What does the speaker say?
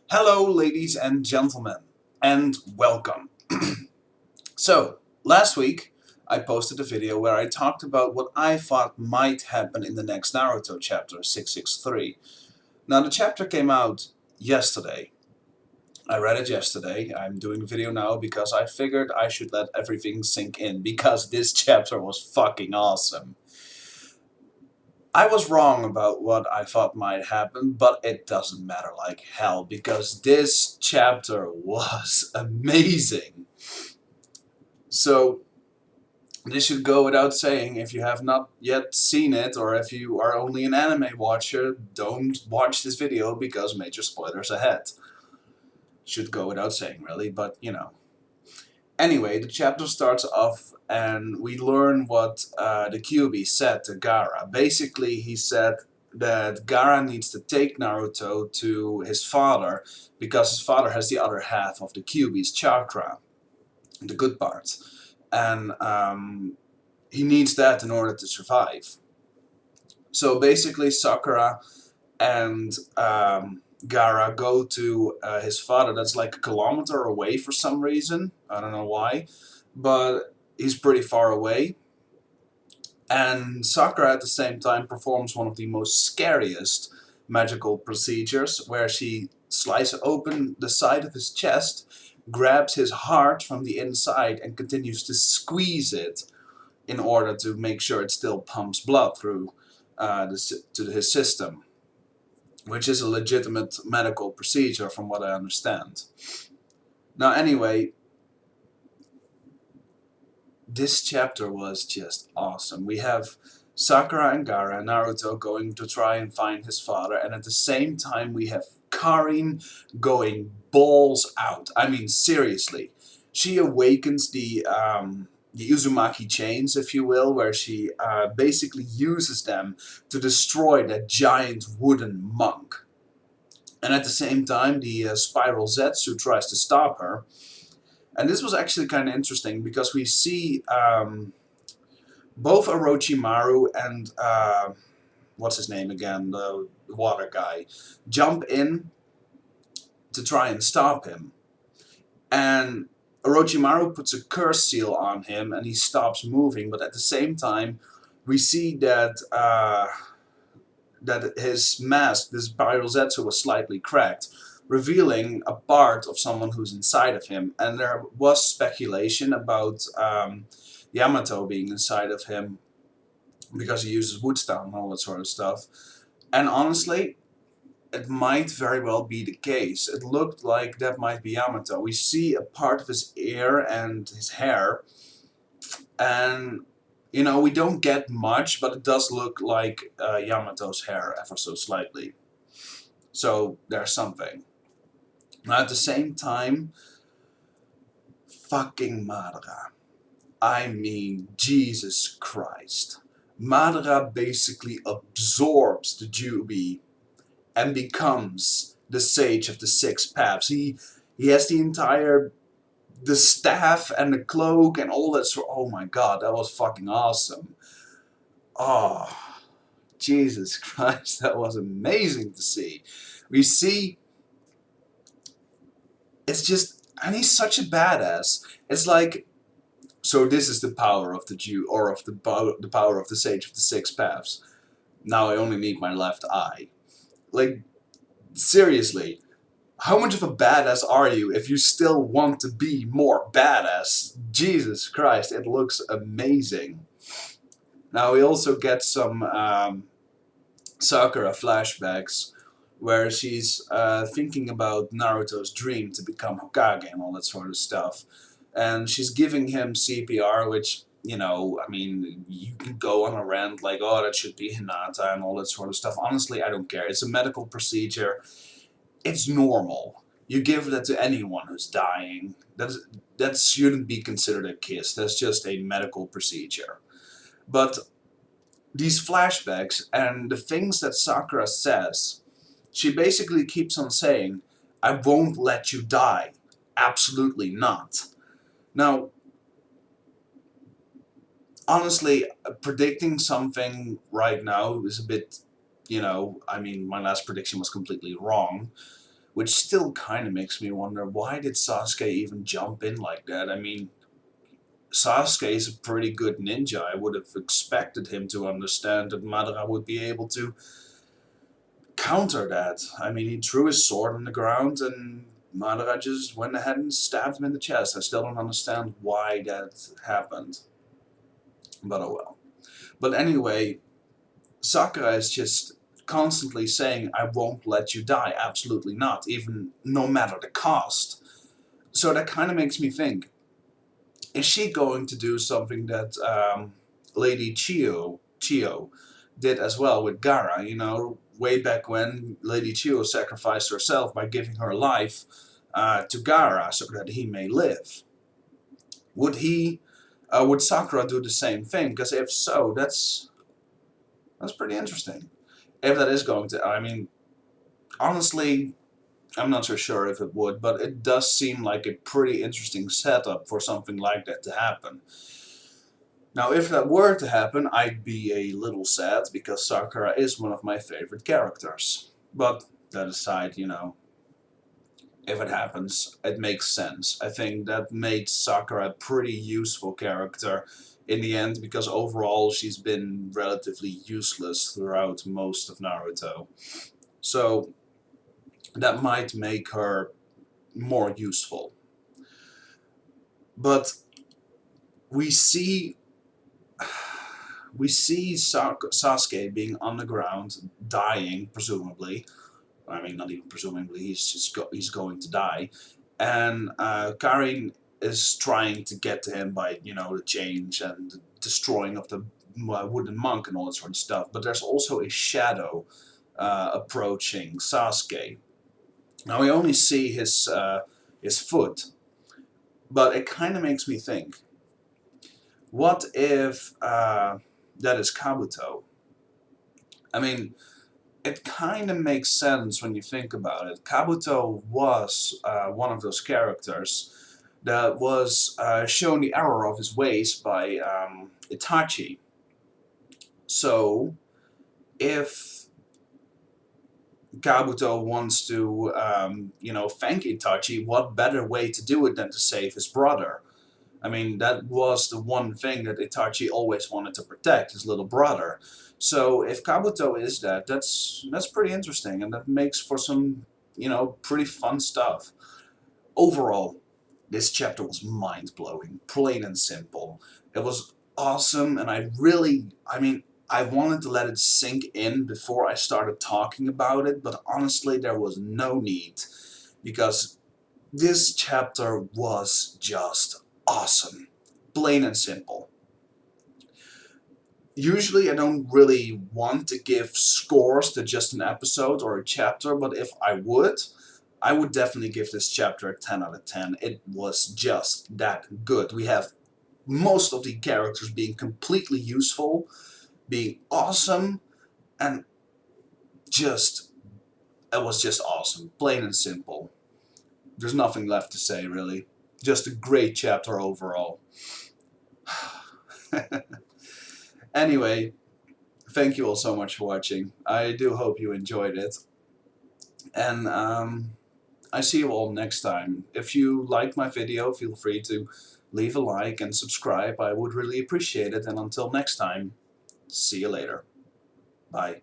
Hello, ladies and gentlemen, and welcome. So, last week I posted a video where I talked about what I thought might happen in the next Naruto chapter 663. Now, the chapter came out yesterday. I read it yesterday. I'm doing the video now because I figured I should let everything sink in because this chapter was fucking awesome. I was wrong about what I thought might happen, but it doesn't matter like hell because this chapter was amazing. So, this should go without saying. If you have not yet seen it, or if you are only an anime watcher, don't watch this video because major spoilers ahead. Should go without saying, really, but you know. Anyway, the chapter starts off and we learn what the QB said to Gaara. Basically, he said that Gaara needs to take Naruto to his father because his father has the other half of the QB's chakra, the good part. And he needs that in order to survive. So basically, Sakura and Gaara go to his father that's like a kilometer away for some reason. I don't know why, but he's pretty far away. And Sakura at the same time performs one of the most scariest magical procedures where she slices open the side of his chest, grabs his heart from the inside and continues to squeeze it in order to make sure it still pumps blood through to his system, which is a legitimate medical procedure from what I understand. Now anyway, this chapter was just awesome. We have Sakura and Gaara and Naruto going to try and find his father, and at the same time we have Karin going balls out. I mean, seriously. She awakens the Uzumaki chains, if you will, where she basically uses them to destroy that giant wooden monk. And at the same time, the Spiral Zetsu tries to stop her. And this was actually kind of interesting because we see both Orochimaru and what's his name again, the water guy, jump in to try and stop him. And Orochimaru puts a curse seal on him and he stops moving, but at the same time, we see that that his mask, this Spiral Zetsu, was slightly cracked, revealing a part of someone who's inside of him. And there was speculation about Yamato being inside of him because he uses Woodstone and all that sort of stuff. And honestly, it might very well be the case. It looked like that might be Yamato. We see a part of his ear and his hair, and you know, we don't get much, but it does look like Yamato's hair ever so slightly. So there's something. Now at the same time, fucking Madara. I mean, Jesus Christ. Madara basically absorbs the Jubi and becomes the sage of the six paths. He has the staff and the cloak and all that sort. Oh my god, that was fucking awesome. Oh, Jesus Christ, that was amazing to see. We see, it's just, and he's such a badass. It's like, so this is the power of the Jew, or of the power of the sage of the six paths. Now I only need my left eye. Like, seriously, how much of a badass are you if you still want to be more badass? Jesus Christ, it looks amazing. Now we also get some Sakura flashbacks where she's thinking about Naruto's dream to become Hokage and all that sort of stuff. And she's giving him CPR, which, you know, I mean, you can go on a rant like, oh, that should be Hinata and all that sort of stuff. Honestly, I don't care. It's a medical procedure. It's normal. You give that to anyone who's dying. That shouldn't be considered a kiss. That's just a medical procedure. But these flashbacks and the things that Sakura says, she basically keeps on saying, I won't let you die. Absolutely not. Now, honestly, predicting something right now is a bit, you know, I mean, my last prediction was completely wrong. which still kind of makes me wonder, why did Sasuke even jump in like that? I mean, Sasuke is a pretty good ninja. I would have expected him to understand that Madara would be able to counter that. I mean, he threw his sword on the ground and Madara just went ahead and stabbed him in the chest. I still don't understand why that happened. But oh well. But anyway, Sakura is just constantly saying, I won't let you die. Absolutely not. Even no matter the cost. So that kind of makes me think, is she going to do something that Lady Chio did as well with Gaara? You know, way back when Lady Chio sacrificed herself by giving her life to Gaara so that he may live. Would Sakura do the same thing? Because if so, that's pretty interesting. If that is going to, I mean, honestly, I'm not so sure if it would, but it does seem like a pretty interesting setup for something like that to happen. Now, if that were to happen, I'd be a little sad, because Sakura is one of my favorite characters. But that aside, you know, if it happens, it makes sense. I think that made Sakura a pretty useful character in the end, because overall she's been relatively useless throughout most of Naruto. So that might make her more useful. But we see Sasuke being on the ground, dying, presumably. I mean, not even presumably, he's going to die. And Karin is trying to get to him by, you know, the change and the destroying of the wooden monk and all that sort of stuff. But there's also a shadow approaching Sasuke. Now we only see his foot, but it kind of makes me think, what if that is Kabuto? I mean, it kind of makes sense when you think about it. Kabuto was one of those characters that was shown the error of his ways by Itachi. So, if Kabuto wants to, you know, thank Itachi, what better way to do it than to save his brother? I mean, that was the one thing that Itachi always wanted to protect, his little brother. So if Kabuto is that, that's pretty interesting, and that makes for some, you know, pretty fun stuff. Overall, this chapter was mind-blowing, plain and simple. It was awesome, and I mean, I wanted to let it sink in before I started talking about it, but honestly, there was no need, because this chapter was just awesome. Plain and simple. Usually I don't really want to give scores to just an episode or a chapter, but if I would definitely give this chapter a 10 out of 10. It was just that good. We have most of the characters being completely useful, being awesome, and just, it was just awesome. Plain and simple. There's nothing left to say, really. Just a great chapter overall. Anyway, thank you all so much for watching. I do hope you enjoyed it. And I see you all next time. If you like my video, feel free to leave a like and subscribe. I would really appreciate it. And until next time, see you later. Bye.